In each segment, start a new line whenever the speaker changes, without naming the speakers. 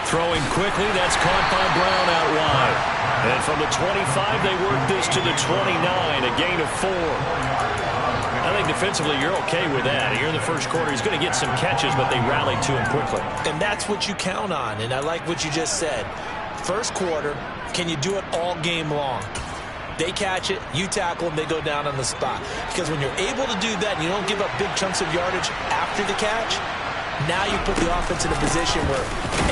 Throwing quickly, that's caught by Brown out wide. And from the 25, they work this to the 29, a gain of 4. I think defensively you're okay with that. Here in the first quarter, he's going to get some catches, but they rallied to him quickly.
And that's what you count on, and I like what you just said. First quarter, can you do it all game long? They catch it, you tackle them, they go down on the spot. Because when you're able to do that and you don't give up big chunks of yardage after the catch, now you put the offense in a position where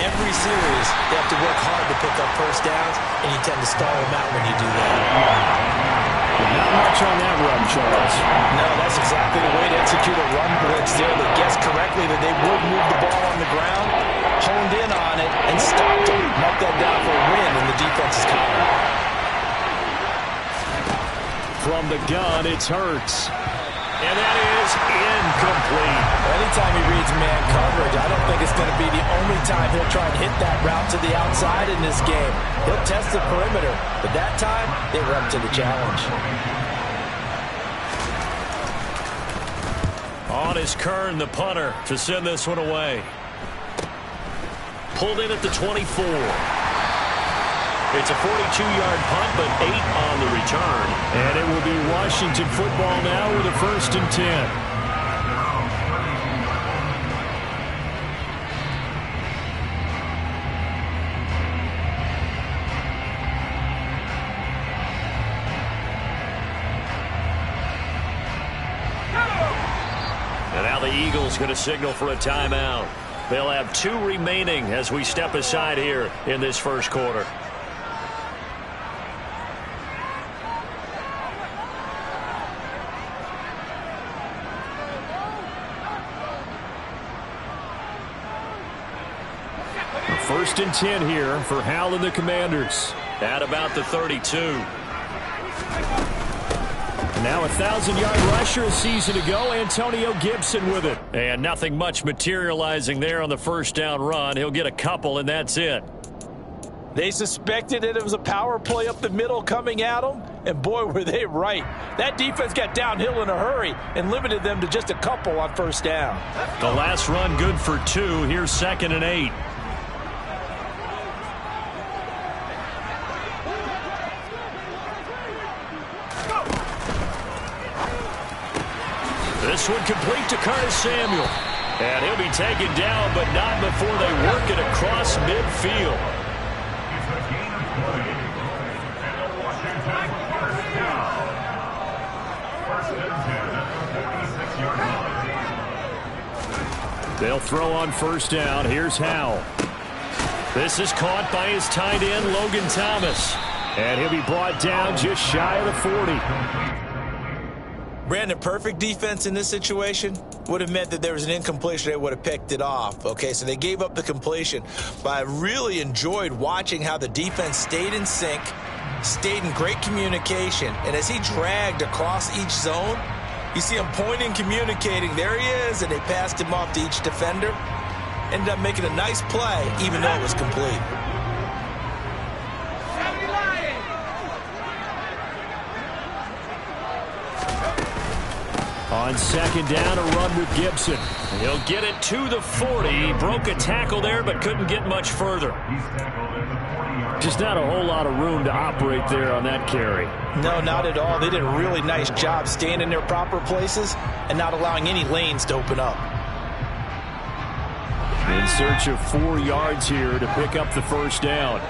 every series they have to work hard to pick up first downs, and you tend to stall them out when you do that.
Not much on that run, Charles.
No, that's exactly the way to execute a run blitz there. They guessed correctly that they would move the ball on the ground, honed in on it, and stopped it. Mark that down for a win in the defense's column.
From the gun, it's Hurts. And that is incomplete.
Anytime he reads man coverage, I don't think it's going to be the only time he'll try and hit that route to the outside in this game. He'll test the perimeter, but that time, they were up to the challenge.
On is Kern, the punter, to send this one away. Pulled in at the 24. It's a 42-yard punt, but 8 on the return. And it will be Washington football now with a 1st and 10. And now the Eagles going to signal for a timeout. They'll have 2 remaining as we step aside here in this first quarter. First and 10 here for Howell and the Commanders at about the 32. Now a 1,000-yard rusher a season ago, Antonio Gibson with it. And nothing much materializing there on the first down run. He'll get a couple, and that's it.
They suspected that it was a power play up the middle coming at them, and boy, were they right. That defense got downhill in a hurry and limited them to just a couple on first down.
The last run good for 2. Here's 2nd and 8. This one complete to Curtis Samuel. And he'll be taken down, but not before they work it across midfield. They'll throw on first down. Here's Howell. This is caught by his tight end, Logan Thomas. And he'll be brought down just shy of the 40.
Brandon, perfect defense in this situation would have meant that there was an incompletion. They would have picked it off. Okay, so they gave up the completion. But I really enjoyed watching how the defense stayed in sync, stayed in great communication. And as he dragged across each zone, you see him pointing, communicating. There he is, and they passed him off to each defender. Ended up making a nice play, even though it was complete.
On second down, a run with Gibson. He'll get it to the 40. He broke a tackle there, but couldn't get much further. Just not a whole lot of room to operate there on that carry.
No, not at all. They did a really nice job staying in their proper places and not allowing any lanes to open up.
In search of 4 yards here to pick up the first down.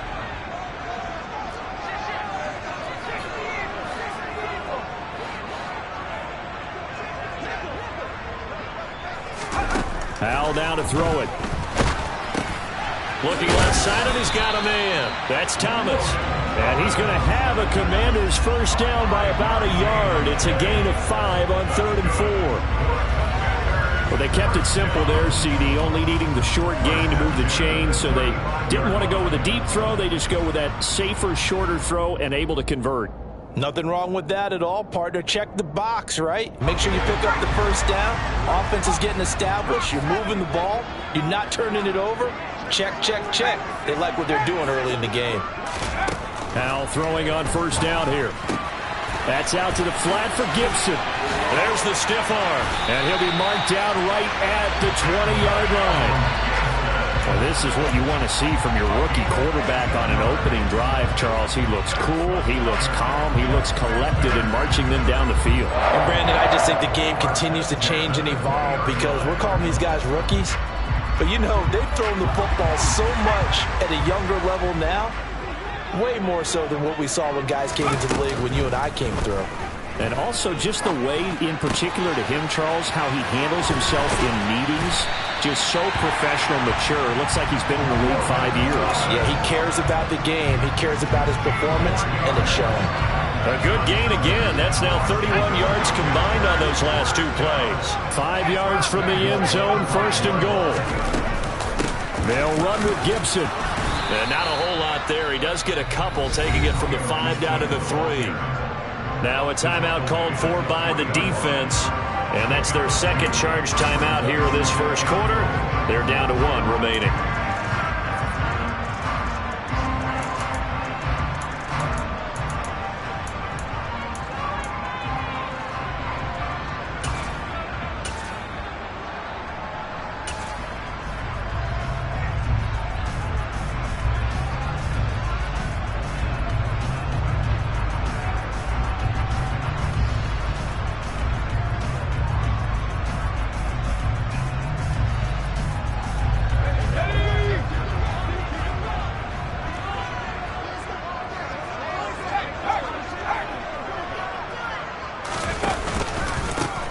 Howell down to throw it. Looking left side, and he's got a man. That's Thomas. And he's going to have a Commander's first down by about a yard. It's a gain of 5 on 3rd and 4. Well, they kept it simple there, CD, only needing the short gain to move the chain, so they didn't want to go with a deep throw. They just go with that safer, shorter throw and able to convert.
Nothing wrong with that at all, partner. Check the box, right? Make sure you pick up the first down. Offense is getting established. You're moving the ball. You're not turning it over. Check, check, check. They like what they're doing early in the game.
Howell throwing on first down here. That's out to the flat for Gibson. There's the stiff arm. And he'll be marked down right at the 20-yard line. Well, this is what you want to see from your rookie quarterback on an opening drive, Charles. He looks cool, he looks calm, he looks collected in marching them down the field.
And, Brandon, I just think the game continues to change and evolve because we're calling these guys rookies. But, you know, they've thrown the football so much at a younger level now, way more so than what we saw when guys came into the league when you and I came through.
And also just the way, in particular to him, Charles, how he handles himself in meetings, just so professional, mature. Looks like he's been in the league 5 years.
Yeah, he cares about the game. He cares about his performance, and it's showing.
A good gain again. That's now 31 yards combined on those last 2 plays. 5 yards from the end zone, 1st and goal. They'll run with Gibson. And not a whole lot there. He does get a couple, taking it from the 5 down to the 3. Now a timeout called for by the defense. And that's their second charge timeout here this first quarter. They're down to 1 remaining.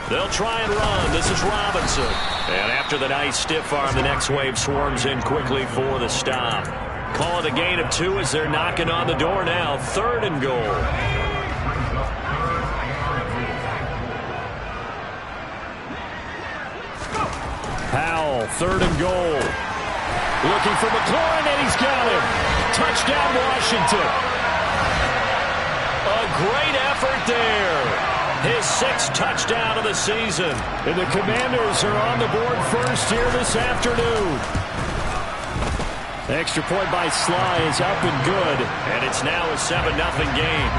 They'll try and run. This is Robinson. And after the nice stiff arm, the next wave swarms in quickly for the stop. Call it a gain of 2 as they're knocking on the door now. 3rd and goal. Powell, 3rd and goal. Looking for McLaurin, and he's got him. Touchdown, Washington. A great effort there. His 6th touchdown of the season. And the Commanders are on the board first here this afternoon. The extra point by Sly is up and good. And it's now a 7-0 game.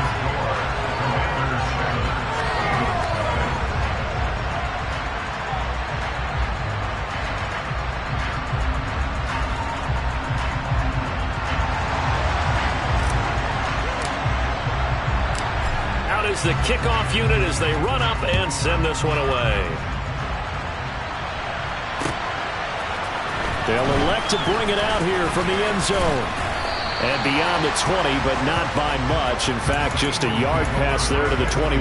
Is the kickoff unit as they run up and send this one away. They'll elect to bring it out here from the end zone. And beyond the 20, but not by much. In fact, just a yard pass there to the 21.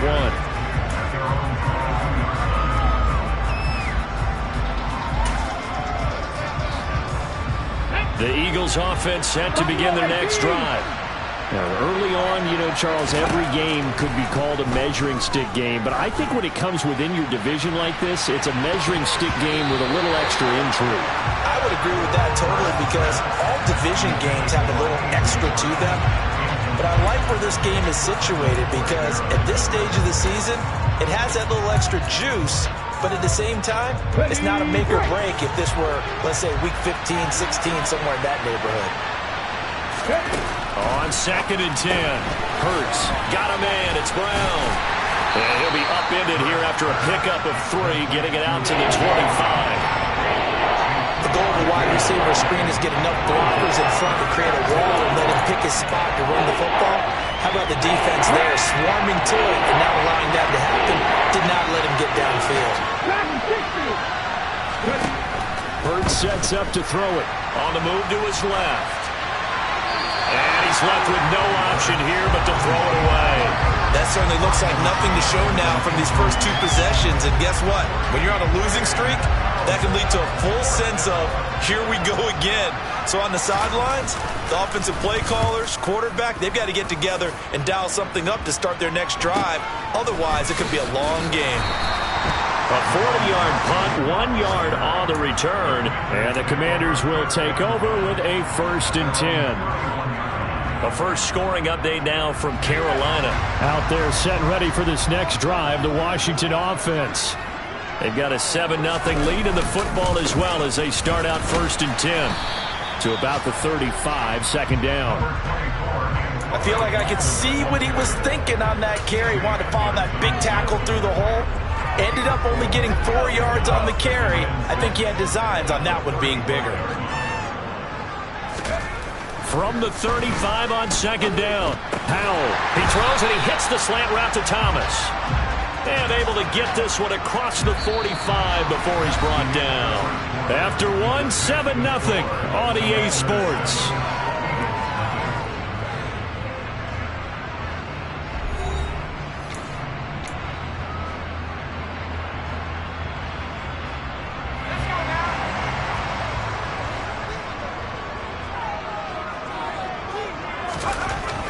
The Eagles offense set to begin their next drive. Now, early on, you know, Charles, every game could be called a measuring stick game. But I think when it comes within your division like this, it's a measuring stick game with a little extra intrigue.
I would agree with that totally because all division games have a little extra to them. But I like where this game is situated because at this stage of the season, it has that little extra juice. But at the same time, it's not a make or break if this were, let's say, week 15, 16, somewhere in that neighborhood.
On 2nd and 10, Hurts got a man. It's Brown. And he'll be upended here after a pickup of 3, getting it out to the 25.
The goal of a wide receiver screen is get enough blockers in front to create a wall and let him pick his spot to run the football. How about the defense there, swarming to it and not allowing that to happen? Did not let him get downfield.
Hurts sets up to throw it. On the move to his left. And he's left with no option here but to throw it away.
That certainly looks like nothing to show now from these first 2 possessions. And guess what? When you're on a losing streak, that can lead to a full sense of, here we go again. So on the sidelines, the offensive play callers, quarterback, they've got to get together and dial something up to start their next drive. Otherwise, it could be a long game.
A 40-yard punt, 1 yard on the return. And the Commanders will take over with a 1st and 10. A first scoring update now from Carolina. Out there set and ready for this next drive, the Washington offense. They've got a 7-0 lead in the football as well as they start out 1st and 10 to about the 35, 2nd down.
I feel like I could see what he was thinking on that carry. He wanted to follow that big tackle through the hole. Ended up only getting 4 yards on the carry. I think he had designs on that one being bigger.
From the 35 on second down. Howell. He throws and he hits the slant route to Thomas. And able to get this one across the 45 before he's brought down. After one, 7-0 on EA Sports.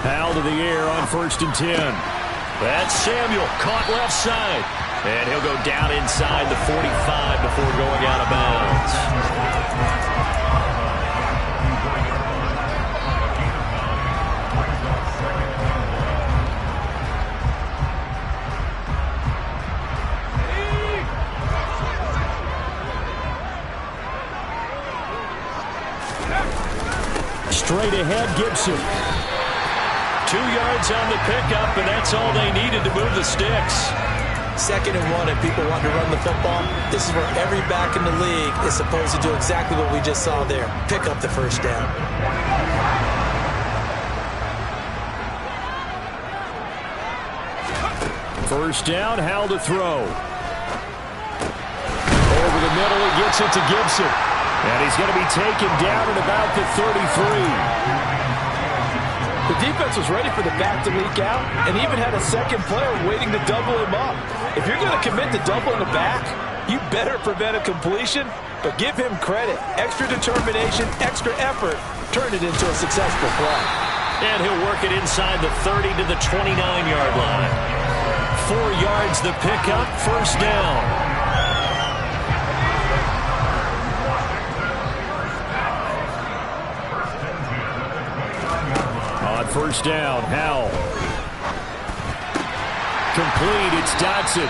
Howell to the air on 1st and 10. That's Samuel, caught left side. And he'll go down inside the 45 before going out of bounds. Straight ahead, Gibson. 2 yards on the pickup, and that's all they needed to move the sticks.
2nd and 1, and people want to run the football. This is where every back in the league is supposed to do exactly what we just saw there. Pick up the first down.
First down, Howell to throw. Over the middle, he gets it to Gibson. And he's going to be taken down at about the 33.
The defense was ready for the back to leak out and even had a second player waiting to double him up. If you're going to commit to doubling the back, you better prevent a completion, but give him credit. Extra determination, extra effort, turn it into a successful play.
And he'll work it inside the 30 to the 29-yard line. 4 yards the pickup, first down. First down, Howell. Complete, it's Dotson.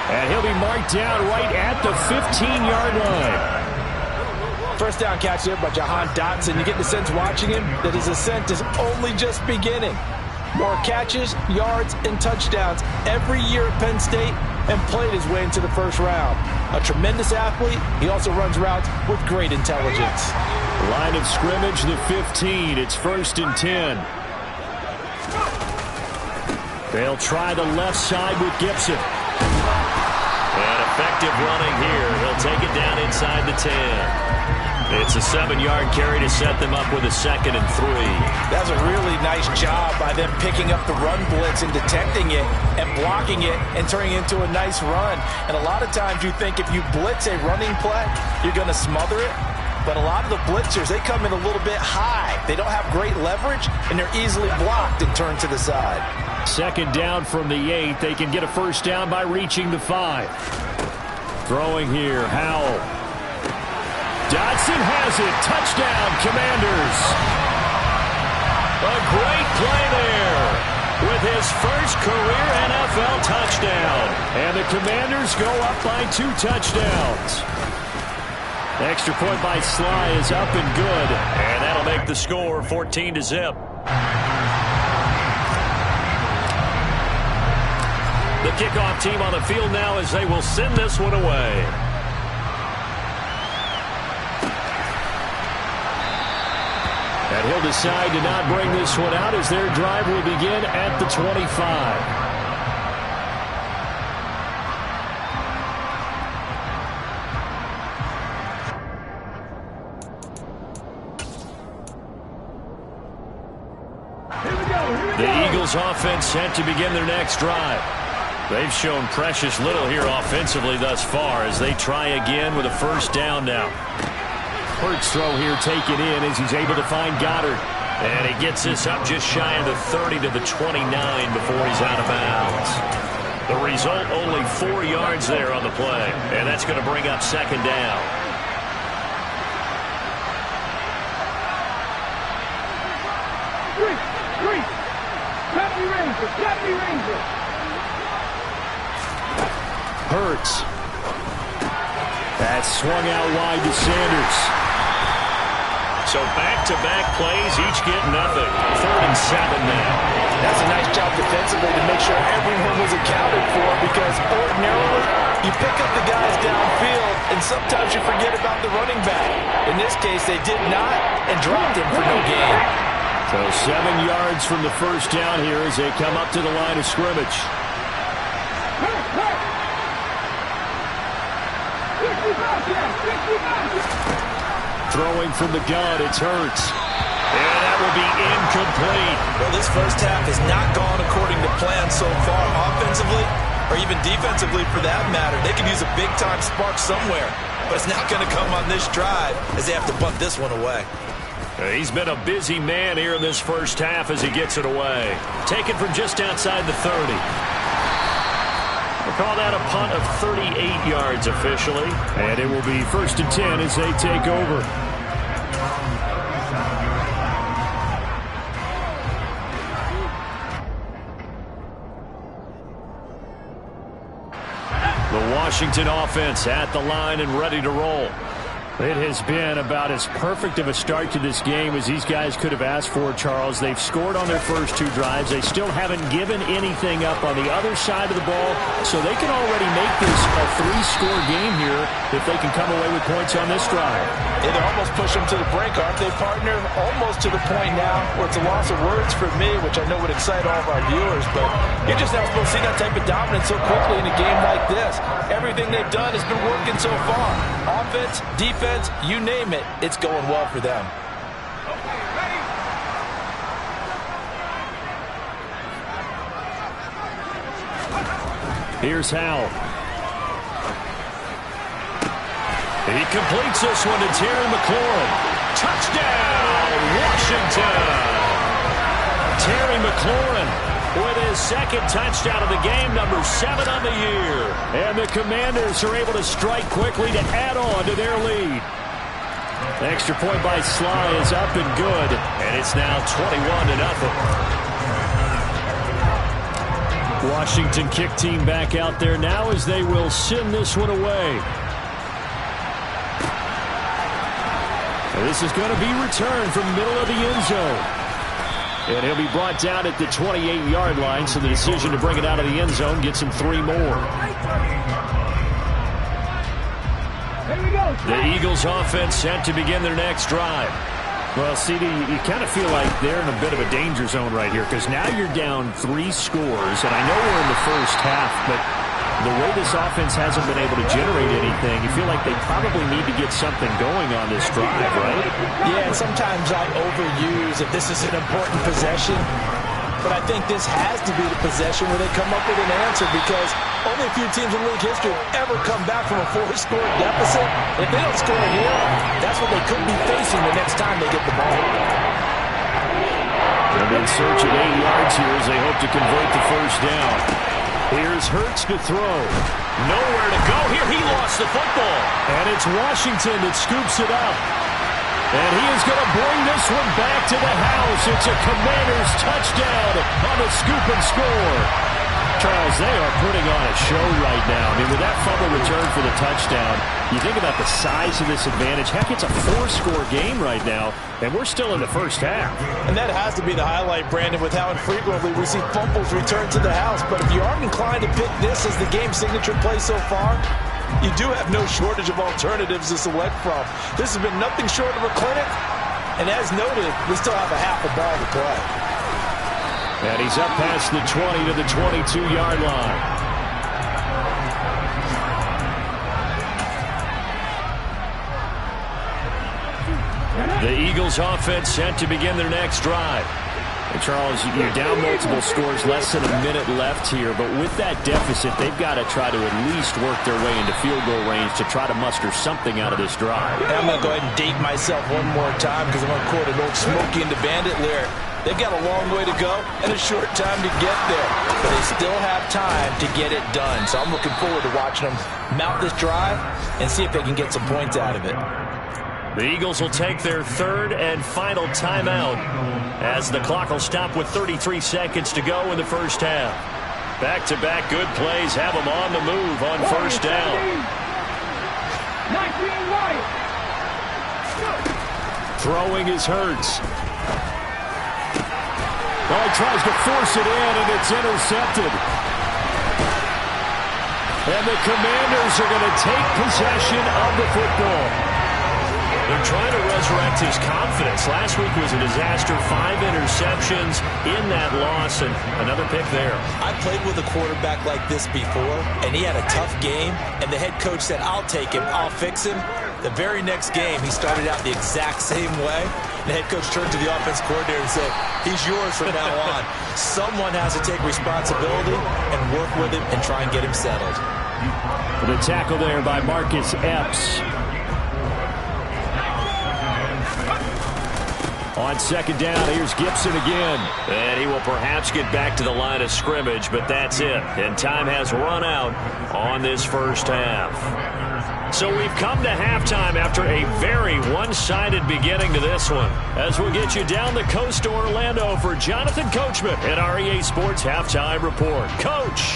And he'll be marked down right at the 15-yard line.
First down catch there by Jahan Dotson. You get the sense watching him that his ascent is only just beginning. More catches, yards, and touchdowns every year at Penn State and played his way into the first round. A tremendous athlete, he also runs routes with great intelligence.
Line of scrimmage, the 15. It's 1st and 10. They'll try the left side with Gibson. And effective running here. He'll take it down inside the 10. It's a 7-yard carry to set them up with a 2nd and 3.
That's a really nice job by them picking up the run blitz and detecting it and blocking it and turning it into a nice run. And a lot of times you think if you blitz a running play, you're going to smother it. But a lot of the blitzers, they come in a little bit high. They don't have great leverage, and they're easily blocked and turned to the side.
2nd down from the 8. They can get a first down by reaching the 5. Throwing here, Howell. Dotson has it. Touchdown, Commanders. A great play there with his first career NFL touchdown. And the Commanders go up by 2 touchdowns. Extra point by Sly is up and good. And that'll make the score 14-0. The kickoff team on the field now as they will send this one away. And he'll decide to not bring this one out as their drive will begin at the 25. The Eagles offense set to begin their next drive. They've shown precious little here offensively thus far as they try again with a first down now. Hurts throw here taken in as he's able to find Goddard. And he gets this up just shy of the 30 to the 29 before he's out of bounds. The result, only 4 yards there on the play. And that's going to bring up 2nd down. Hurts. That's swung out wide to Sanders. So back-to-back plays, each get nothing. 3rd and 7 now.
That's a nice job defensively to make sure everyone was accounted for, because ordinarily you pick up the guys downfield and sometimes you forget about the running back. In this case, they did not and dropped him for no gain.
So 7 yards from the first down here as they come up to the line of scrimmage. Throwing from the gun, it's Hurts. And that will be incomplete.
Well, this first half has not gone according to plan so far, offensively or even defensively for that matter. They could use a big-time spark somewhere, but it's not going to come on this drive as they have to bunt this one away.
He's been a busy man here in this first half as he gets it away. Taken from just outside the 30. We'll call that a punt of 38 yards officially. And it will be 1st and 10 as they take over. The Washington offense at the line and ready to roll. It has been about as perfect of a start to this game as these guys could have asked for, Charles. They've scored on their first 2 drives. They still haven't given anything up on the other side of the ball, so they can already make this a 3-score game here if they can come away with points on this drive.
Yeah, they're almost pushing them to the brink, aren't they, partner? Almost to the point now where it's a loss of words for me, which I know would excite all of our viewers, but you're just not supposed to see that type of dominance so quickly in a game like this. Everything they've done has been working so far. Offense, defense, you name it, it's going well for them.
Here's Howell. He completes this one to Terry McLaurin. Touchdown, Washington! Terry McLaurin with his 2nd touchdown of the game, number 7 on the year. And the Commanders are able to strike quickly to add on to their lead. The extra point by Sly is up and good, and it's now 21-0. Washington kick team back out there now as they will send this one away. And this is going to be returned from the middle of the end zone. And he'll be brought down at the 28-yard line, so the decision to bring it out of the end zone gets him 3 more. The Eagles offense set to begin their next drive. Well, CD, you kind of feel like they're in a bit of a danger zone right here because now you're down 3 scores, and I know we're in the first half, but the way this offense hasn't been able to generate anything, you feel like they probably need to get something going on this drive, right?
Yeah, and sometimes I overuse if this is an important possession, but I think this has to be the possession where they come up with an answer because only a few teams in league history have ever come back from a 4-score deficit. If they don't score here, that's what they could be facing the next time they get the ball.
They're in search of 8 yards here as they hope to convert the first down. Here's Hurts to throw. Nowhere to go here. He lost the football. And it's Washington that scoops it up. And he is going to bring this one back to the house. It's a Commanders touchdown on the scoop and score. Charles, they are putting on a show right now. I mean, with that fumble return for the touchdown, you think about the size of this advantage. Heck, it's a 4-score game right now, and we're still in the first half.
And that has to be the highlight, Brandon, with how infrequently we see fumbles return to the house. But if you aren't inclined to pick this as the game signature play so far, you do have no shortage of alternatives to select from. This has been nothing short of a clinic, and as noted, we still have a half a ball to play.
And he's up past the 20 to the 22-yard line. The Eagles offense set to begin their next drive. And Charles, you're down multiple scores, less than a minute left here, but with that deficit, they've got to try to at least work their way into field goal range to try to muster something out of this drive.
And I'm going to go ahead and date myself one more time because I'm going to quote an old Smokey and the Bandit lyric. They've got a long way to go and a short time to get there, but they still have time to get it done. So I'm looking forward to watching them mount this drive and see if they can get some points out of it.
The Eagles will take their 3rd and final timeout as the clock will stop with 33 seconds to go in the first half. Back-to-back good plays have them on the move on first down. Throwing is Hurts. Oh, he tries to force it in, and it's intercepted. And the Commanders are going to take possession of the football. The trying to resurrect his confidence. Last week was a disaster. 5 interceptions in that loss, and another pick there.
I played with a quarterback like this before, and he had a tough game, and the head coach said, I'll take him, I'll fix him. The very next game, he started out the exact same way. The head coach turned to the offense coordinator and said, he's yours from now on. Someone has to take responsibility and work with him and try and get him settled.
The tackle there by Marcus Epps. On second down, here's Gibson again. And he will perhaps get back to the line of scrimmage, but that's it. And time has run out on this first half. So we've come to halftime after a very one-sided beginning to this one. As we'll get you down the coast to Orlando for Jonathan Coachman at our EA Sports Halftime Report. Coach!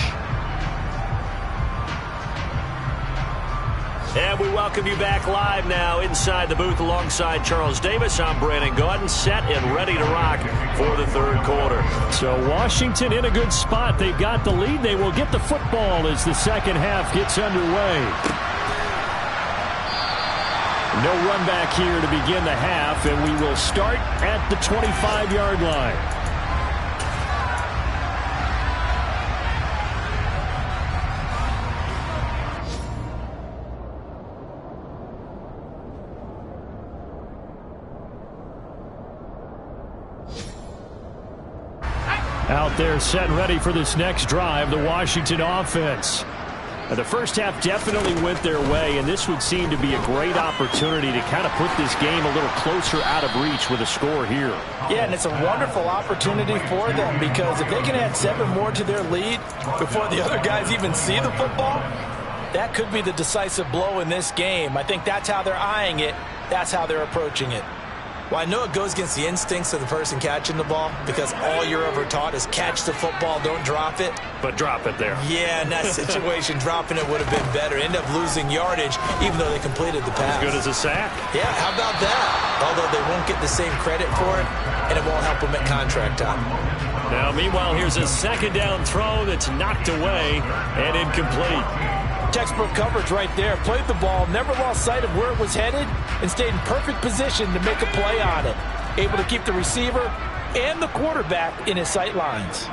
And we welcome you back live now inside the booth alongside Charles Davis. I'm Brandon Gaudin, set and ready to rock for the third quarter. So Washington in a good spot. They've got the lead. They will get the football as the second half gets underway. No run back here to begin the half, and we will start at the 25-yard line. Out there set and ready for this next drive, the Washington offense. The first half definitely went their way, and this would seem to be a great opportunity to kind of put this game a little closer out of reach with a score here.
Yeah, and it's a wonderful opportunity for them because if they can add 7 more to their lead before the other guys even see the football, that could be the decisive blow in this game. I think that's how they're eyeing it. That's how they're approaching it.
Well, I know it goes against the instincts of the person catching the ball because all you're ever taught is catch the football, don't drop it.
But drop it there.
Yeah, in that situation, dropping it would have been better. End up losing yardage even though they completed the pass.
As good as a sack.
Yeah, how about that? Although they won't get the same credit for it, and it won't help them at contract time.
Now, meanwhile, here's a second down throw that's knocked away and incomplete.
Textbook coverage right there. Played the ball, never lost sight of where it was headed, and stayed in perfect position to make a play on it. Able to keep the receiver and the quarterback in his sight lines.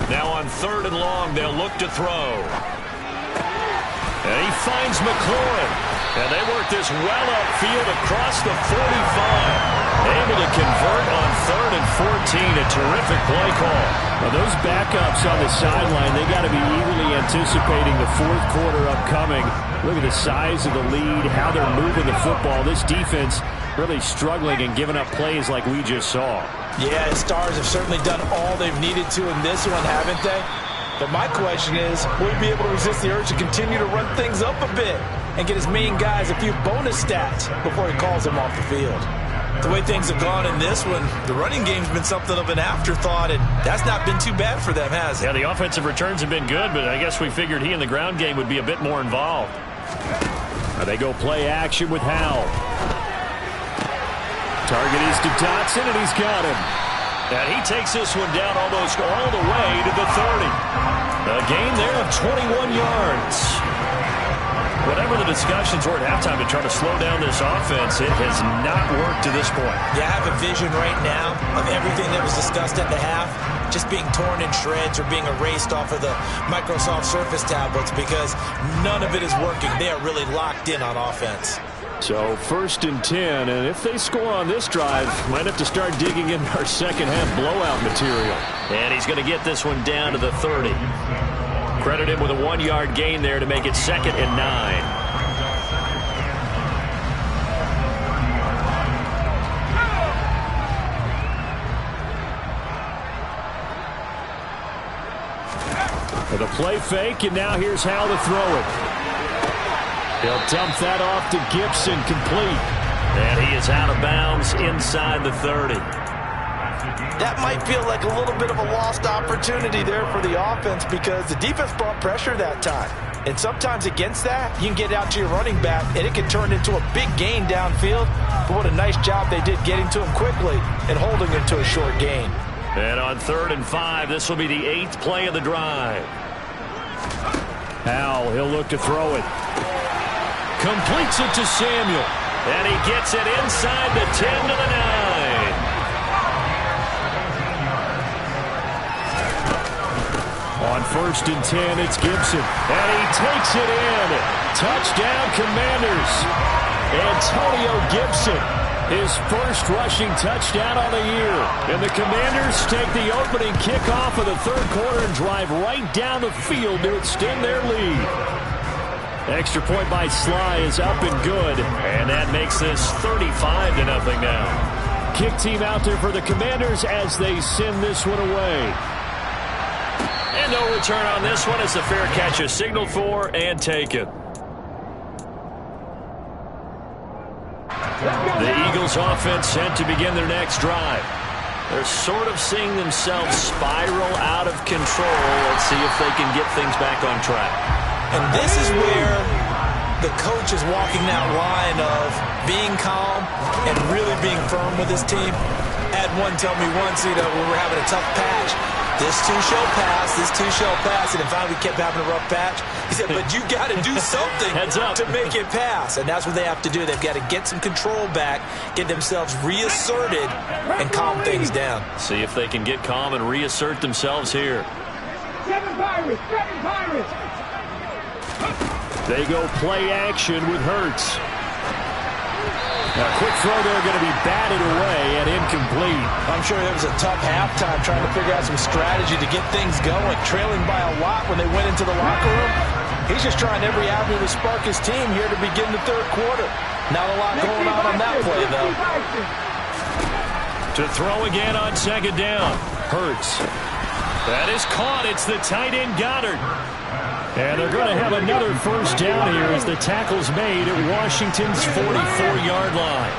Now on 3rd and long, they'll look to throw. And he finds McLaurin. And they work this well upfield across the 45. Able to convert on 3rd and 14. A terrific play call. Now those backups on the sideline, they got to be eagerly anticipating the fourth quarter upcoming. Look at the size of the lead, how they're moving the football. This defense really struggling and giving up plays like we just saw.
Yeah, Stars have certainly done all they've needed to in this one, haven't they? But my question is, will he be able to resist the urge to continue to run things up a bit and get his main guys a few bonus stats before he calls them off the field?
The way things have gone in this one, the running game's been something of an afterthought, and that's not been too bad for them, has it?
Yeah, the offensive returns have been good, but I guess we figured he in the ground game would be a bit more involved. Now they go play action with Howell. Target is to Dotson, and he's got him. And he takes this one down almost all the way to the 30. A gain there of 21 yards. Whatever the discussions were at halftime to try to slow down this offense, it has not worked to this point.
Yeah, I have a vision right now of everything that was discussed at the half just being torn in shreds or being erased off of the Microsoft Surface tablets because none of it is working. They are really locked in on offense.
So 1st and 10, and if they score on this drive, might have to start digging in our second half blowout material. And he's going to get this one down to the 30. Credit him with a 1-yard gain there to make it 2nd and 9. For the play fake, and now here's how to throw it. He'll dump that off to Gibson, complete. And he is out of bounds inside the 30.
That might feel like a little bit of a lost opportunity there for the offense because the defense brought pressure that time. And sometimes against that, you can get out to your running back, and it can turn into a big gain downfield. But what a nice job they did getting to him quickly and holding him to a short gain.
And on 3rd and 5, this will be the 8th play of the drive. Howell, he'll look to throw it. Completes it to Samuel. And he gets it inside the 10 to the 9. On 1st and 10, it's Gibson. And he takes it in. Touchdown, Commanders. Antonio Gibson, his first rushing touchdown on the year. And the Commanders take the opening kickoff of the 3rd quarter and drive right down the field to extend their lead. Extra point by Sly is up and good. And that makes this 35-0 now. Kick team out there for the Commanders as they send this one away. And no return on this one as the fair catch is signaled for and taken. The Eagles offense sent to begin their next drive. They're sort of seeing themselves spiral out of control. Let's see if they can get things back on track.
And this is where the coach is walking that line of being calm and really being firm with his team. Had one tell me once, when we're having a tough patch, this too shall pass, this too shall pass. And finally we kept having a rough patch. He said, but you got to do something to make it pass. And that's what they have to do. They've got to get some control back, get themselves reasserted, and calm things down.
See if they can get calm and reassert themselves here.
7 Pirates, 7 Pirates.
They go play action with Hurts. A quick throw there going to be batted away and incomplete.
I'm sure it was a tough halftime trying to figure out some strategy to get things going. Trailing by a lot when they went into the locker room. He's just trying every avenue to spark his team here to begin the 3rd quarter. Not a lot going on that play, though.
To throw again on 2nd down. Hurts. That is caught. It's the tight end Goddard. And they're going to have another 1st down here as the tackle's made at Washington's 44-yard line.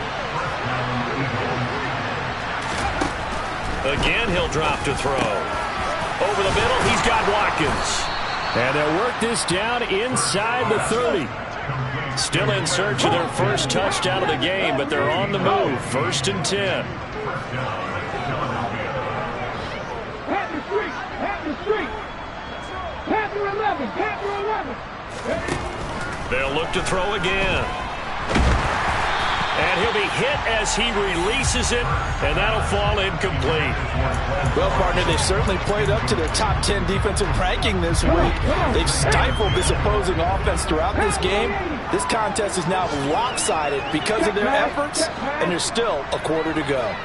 Again, he'll drop to throw. Over the middle, he's got Watkins. And they'll work this down inside the 30. Still in search of their first touchdown of the game, but they're on the move. 1st and 10. They'll look to throw again. And he'll be hit as he releases it, and that'll fall incomplete.
Well, partner, they've certainly played up to their top 10 defensive ranking this week. They've stifled this opposing offense throughout this game. This contest is now lopsided because of their efforts, and there's still a quarter to go.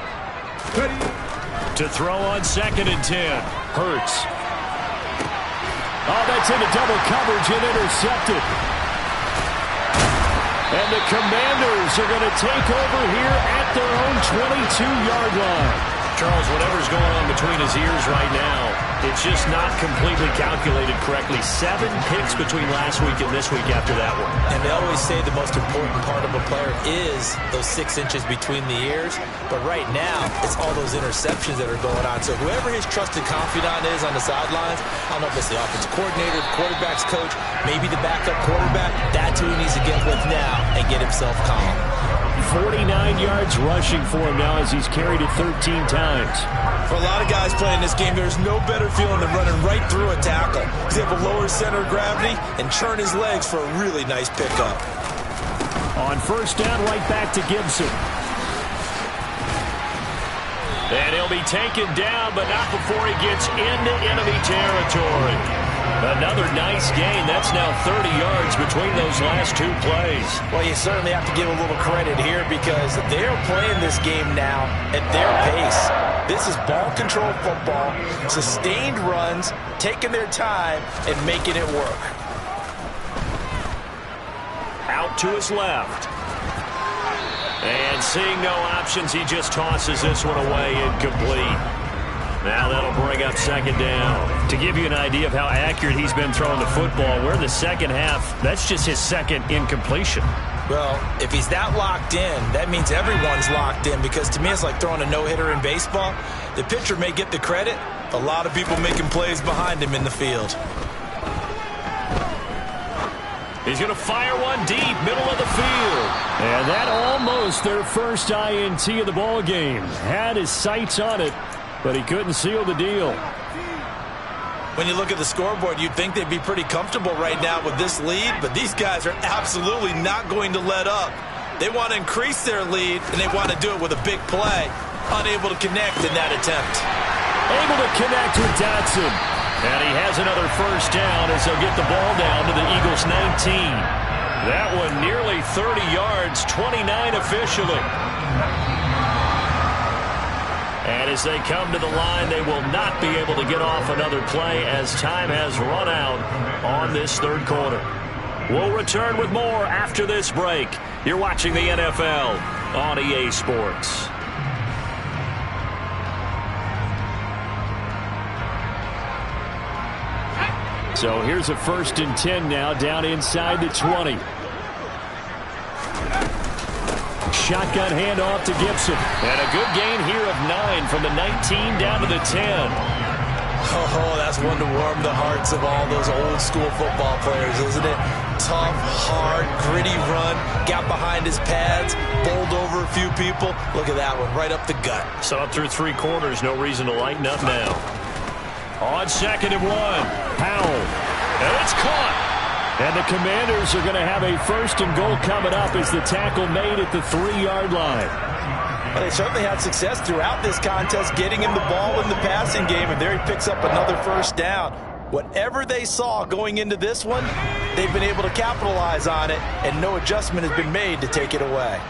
To throw on 2nd and 10. Hurts. Oh, that's into double coverage and intercepted. And the Commanders are going to take over here at their own 22-yard line. Charles, whatever's going on between his ears right now, it's just not completely calculated correctly. 7 picks between last week and this week after that one.
And they always say the most important part of a player is those 6 inches between the ears. But right now, it's all those interceptions that are going on. So whoever his trusted confidant is on the sidelines, I don't know if it's the offensive coordinator, the quarterback's coach, maybe the backup quarterback, that's who he needs to get with now and get himself calm.
49 yards rushing for him now as he's carried it 13 times.
For a lot of guys playing this game, there's no better feeling than running right through a tackle. He's able to lower center of gravity and churn his legs for a really nice pickup.
On 1st down, right back to Gibson. And he'll be taken down, but not before he gets into enemy territory. Another nice gain. That's now 30 yards between those last 2 plays.
Well, you certainly have to give a little credit here because they're playing this game now at their pace. This is ball control football, sustained runs, taking their time, and making it work.
Out to his left. And seeing no options, he just tosses this one away, incomplete. Now that'll bring up 2nd down. To give you an idea of how accurate he's been throwing the football, we're in the second half. That's just his 2nd incompletion.
Well, if he's that locked in, that means everyone's locked in because to me it's like throwing a no-hitter in baseball. The pitcher may get the credit. A lot of people making plays behind him in the field.
He's going to fire one deep, middle of the field. And that almost their first INT of the ball game. Had his sights on it, but he couldn't seal the deal.
When you look at the scoreboard, you'd think they'd be pretty comfortable right now with this lead, but these guys are absolutely not going to let up. They want to increase their lead, and they want to do it with a big play. Unable to connect in that attempt.
Able to connect with Dotson. And he has another first down as they'll get the ball down to the Eagles' 19. That one nearly 30 yards, 29 officially. And as they come to the line, they will not be able to get off another play as time has run out on this third quarter. We'll return with more after this break. You're watching the NFL on EA Sports. So here's a 1st and 10 now down inside the 20. Shotgun handoff to Gibson. And a good gain here of 9 from the 19 down to the 10.
Oh, that's one to warm the hearts of all those old school football players, isn't it? Tough, hard, gritty run. Got behind his pads, bowled over a few people. Look at that one, right up the gut.
So up through 3 quarters, no reason to lighten up now. On 2nd and 1, Powell. And it's caught. And the Commanders are going to have a 1st and goal coming up as the tackle made at the 3-yard line.
Well, they certainly had success throughout this contest getting him the ball in the passing game, and there he picks up another 1st down. Whatever they saw going into this one, they've been able to capitalize on it, and no adjustment has been made to take it away.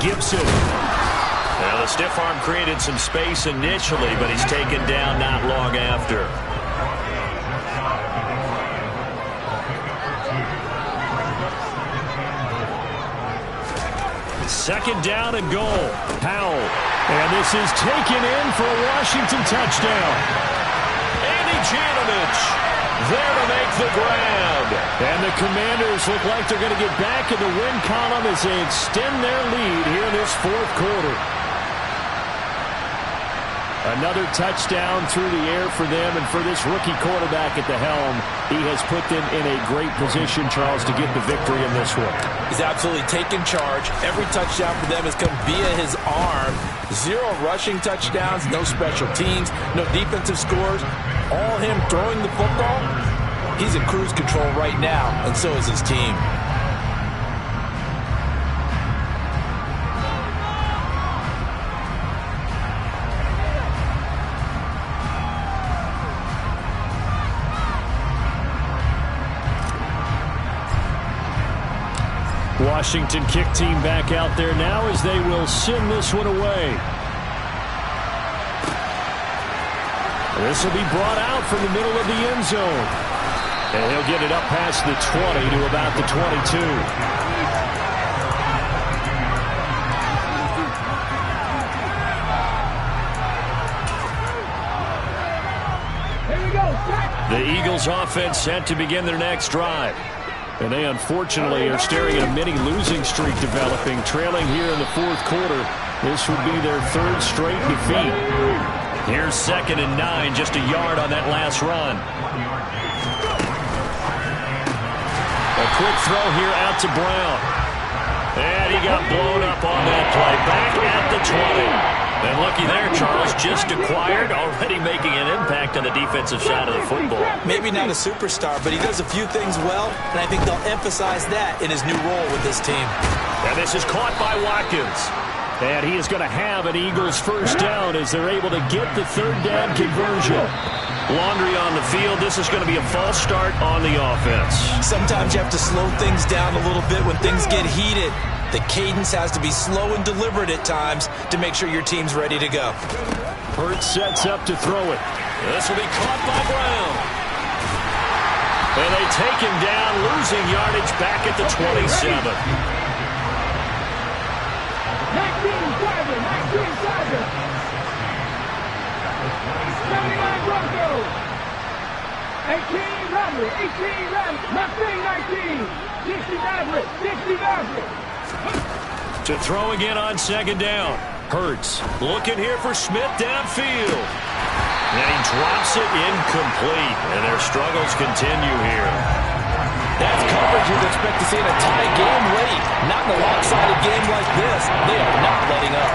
Gibson. Now the stiff arm created some space initially, but he's taken down not long after. Second down and goal. Powell. And this is taken in for a Washington touchdown. Andy Janovich there to make the grab. And the Commanders look like they're going to get back in the win column as they extend their lead here in this 4th quarter. Another touchdown through the air for them, and for this rookie quarterback at the helm, he has put them in a great position, Charles, to get the victory in this one.
He's absolutely taken charge. Every touchdown for them has come via his arm. 0 rushing touchdowns, no special teams, no defensive scores. All him throwing the football. He's in cruise control right now, and so is his team.
Washington kick team back out there now as they will send this one away. This will be brought out from the middle of the end zone. And he'll get it up past the 20 to about the 22. The Eagles offense set to begin their next drive. And they unfortunately are staring at a mini losing streak developing, trailing here in the 4th quarter. This would be their 3rd straight defeat. Here's 2nd and 9, just a yard on that last run. A quick throw here out to Brown. And he got blown up on that play. Back at the 20. And looky there, Charles, just acquired, already making an impact on the defensive side of the football.
Maybe not a superstar, but he does a few things well, and I think they'll emphasize that in his new role with this team.
And this is caught by Watkins. And he is going to have an Eagles 1st down as they're able to get the 3rd down conversion. Laundry on the field. This is going to be a false start on the offense.
Sometimes you have to slow things down a little bit when things get heated. The cadence has to be slow and deliberate at times to make sure your team's ready to go.
Hurts sets up to throw it. This will be caught by Brown. And they take him down, losing yardage back at the 27.
79 Broncos. 18 Ramblers. 18 Ramblers. Mustang 19. 60 Maverick. 60 Maverick.
To throw again on 2nd down. Hurts looking here for Smith downfield. And he drops it incomplete. And their struggles continue here.
That's coverage you'd expect to see in a tie game late. Not in a lopsided game like this. They are not letting up.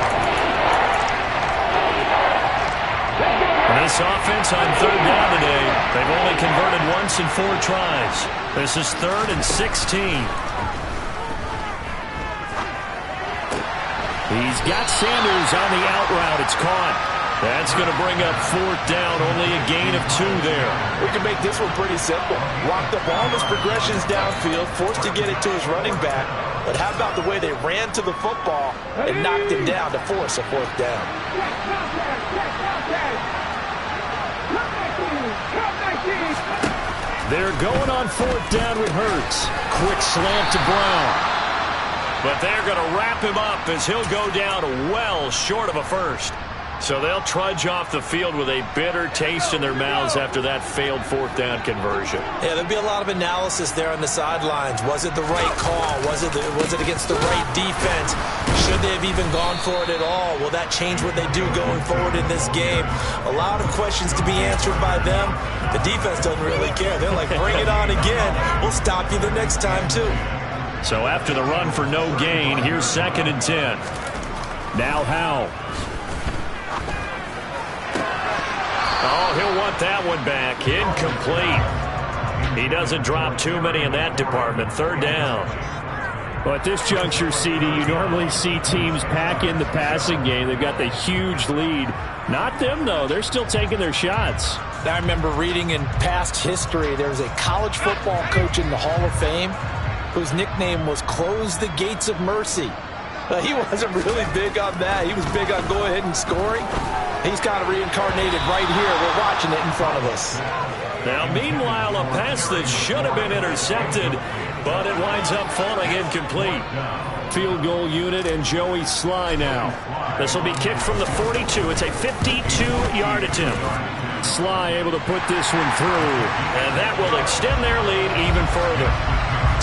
This offense on 3rd down today, they've only converted once in 4 tries. This is 3rd and 16. He's got Sanders on the out route. It's caught. That's going to bring up 4th down. Only a gain of 2 there.
We can make this one pretty simple. Lock up all his progressions downfield, forced to get it to his running back. But how about the way they ran to the football and knocked him down to force a 4th down?
They're going on 4th down with Hurts. Quick slant to Brown. But they're going to wrap him up as he'll go down well short of a first. So they'll trudge off the field with a bitter taste in their mouths after that failed 4th down conversion.
Yeah, there'll be a lot of analysis there on the sidelines. Was it the right call? Was it against the right defense? Should they have even gone for it at all? Will that change what they do going forward in this game? A lot of questions to be answered by them. The defense doesn't really care. They're like, bring it on again. We'll stop you the next time, too.
So after the run for no gain, here's 2nd and 10. Now Howell. Oh, he'll want that one back. Incomplete. He doesn't drop too many in that department. 3rd down. Well, at this juncture, CD, you normally see teams pack in the passing game. They've got the huge lead. Not them, though. They're still taking their shots.
I remember reading in past history, there was a college football coach in the Hall of Fame whose nickname was Close the Gates of Mercy. He wasn't really big on that. He was big on go ahead and scoring. He's kind of reincarnated right here. We're watching it in front of us.
Now, meanwhile, a pass that should have been intercepted, but it winds up falling incomplete. Field goal unit and Joey Sly now. This will be kicked from the 42. It's a 52-yard attempt. Sly able to put this one through, and that will extend their lead even further.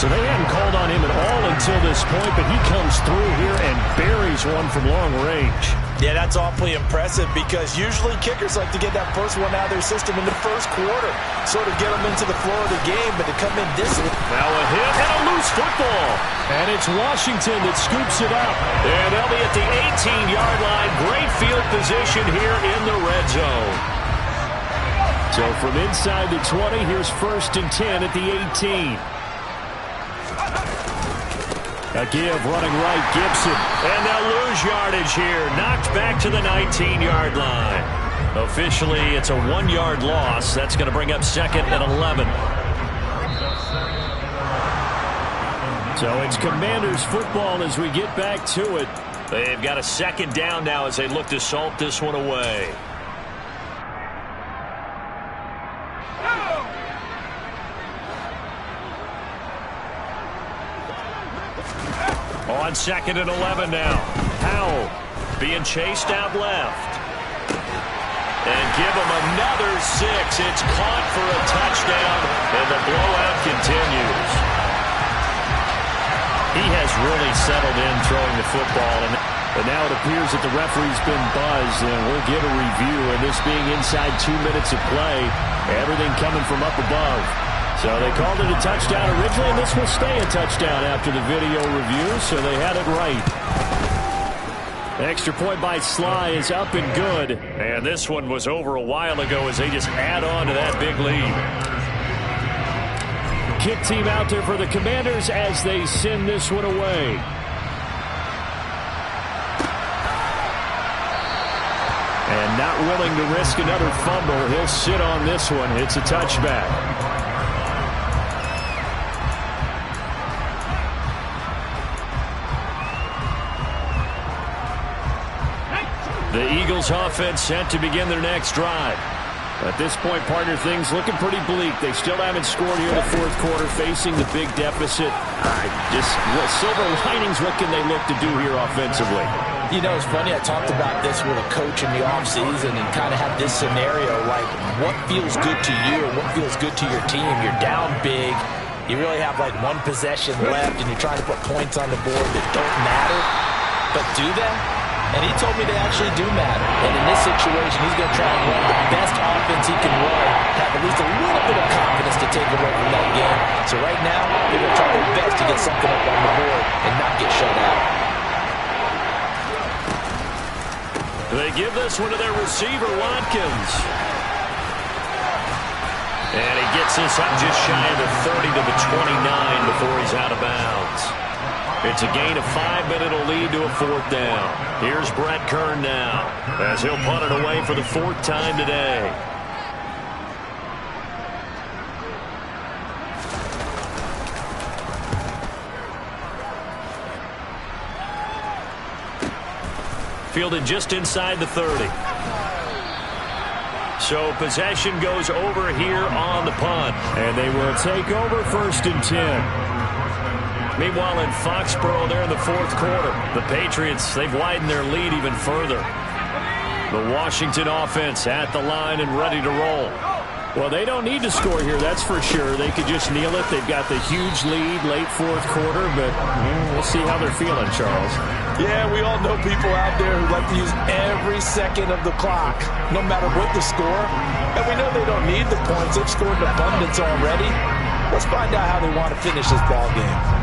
So they hadn't called on him at all until this point, but he comes through here and buries one from long range.
Yeah, that's awfully impressive because usually kickers like to get that first one out of their system in the first quarter, sort of get them into the flow of the game, but to come in this...
Now a hit and a loose football. And it's Washington that scoops it up. And they'll be at the 18-yard line. Great field position here in the red zone. So from inside the 20, here's 1st and 10 at the 18. A give running right, Gibson. And they'll lose yardage here. Knocked back to the 19-yard line. Officially, it's a 1-yard loss. That's going to bring up 2nd and 11. So it's Commanders football as we get back to it. They've got a 2nd down now as they look to salt this one away. On 2nd and 11 now. Howell being chased out left. And give him another 6. It's caught for a touchdown, and the blowout continues. He has really settled in throwing the football, and now it appears that the referee's been buzzed, and we'll get a review. And this being inside 2 minutes of play, everything coming from up above. So they called it a touchdown originally, and this will stay a touchdown after the video review, so they had it right. Extra point by Sly is up and good. And this one was over a while ago as they just add on to that big lead. Kick team out there for the Commanders as they send this one away. And not willing to risk another fumble, he'll sit on this one. It's a touchback. The Eagles offense set to begin their next drive. At this point, partner, things looking pretty bleak. They still haven't scored here in the 4th quarter, facing the big deficit. Silver linings, what can they look to do here offensively?
You know, it's funny, I talked about this with a coach in the offseason and kind of had this scenario, like what feels good to you or what feels good to your team. You're down big. You really have like one possession left and you're trying to put points on the board that don't matter. But do they? And he told me they actually do matter. And in this situation, he's going to try and run the best offense he can run, have at least a little bit of confidence to take away from that game. So right now, they're going to try their best to get something up on the board and not get shut out.
They give this one to their receiver, Watkins. And he gets this up just shy of the 30 to the 29 before he's out of bounds. It's a gain of 5, but it'll lead to a 4th down. Here's Brett Kern now, as he'll punt it away for the 4th time today. Fielded just inside the 30. So possession goes over here on the punt.
And they will take over 1st and 10.
Meanwhile, in Foxborough, they're in the 4th quarter. The Patriots, they've widened their lead even further. The Washington offense at the line and ready to roll.
Well, they don't need to score here, that's for sure. They could just kneel it. They've got the huge lead late 4th quarter, but we'll see how they're feeling, Charles.
Yeah, we all know people out there who like to use every second of the clock, no matter what the score. And we know they don't need the points. They've scored in abundance already. Let's find out how they want to finish this ball game.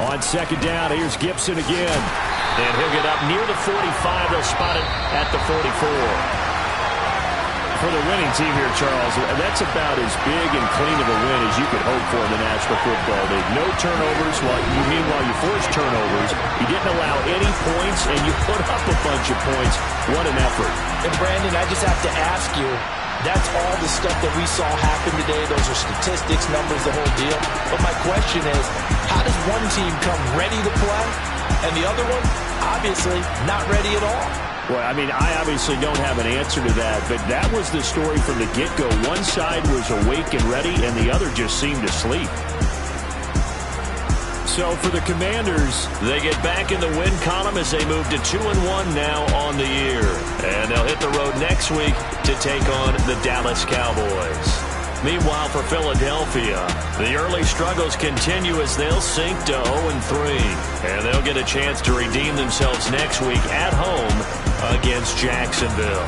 On 2nd down, here's Gibson again.
And he'll get up near the 45. They'll spot it at the 44.
For the winning team here, Charles, that's about as big and clean of a win as you could hope for in the National Football League. No turnovers. Meanwhile, you forced turnovers. You didn't allow any points, and you put up a bunch of points. What an effort.
And, Brandon, I just have to ask you, that's all the stuff that we saw happen today. Those are statistics, numbers, the whole deal. But my question is, how does one team come ready to play, and the other one, obviously, not ready at all?
Well, I mean, I obviously don't have an answer to that, but that was the story from the get-go. One side was awake and ready, and the other just seemed to sleep. So for the Commanders,
they get back in the win column as they move to 2-1 now on the year. And they'll hit the road next week to take on the Dallas Cowboys. Meanwhile, for Philadelphia, the early struggles continue as they'll sink to 0-3. And they'll get a chance to redeem themselves next week at home against Jacksonville.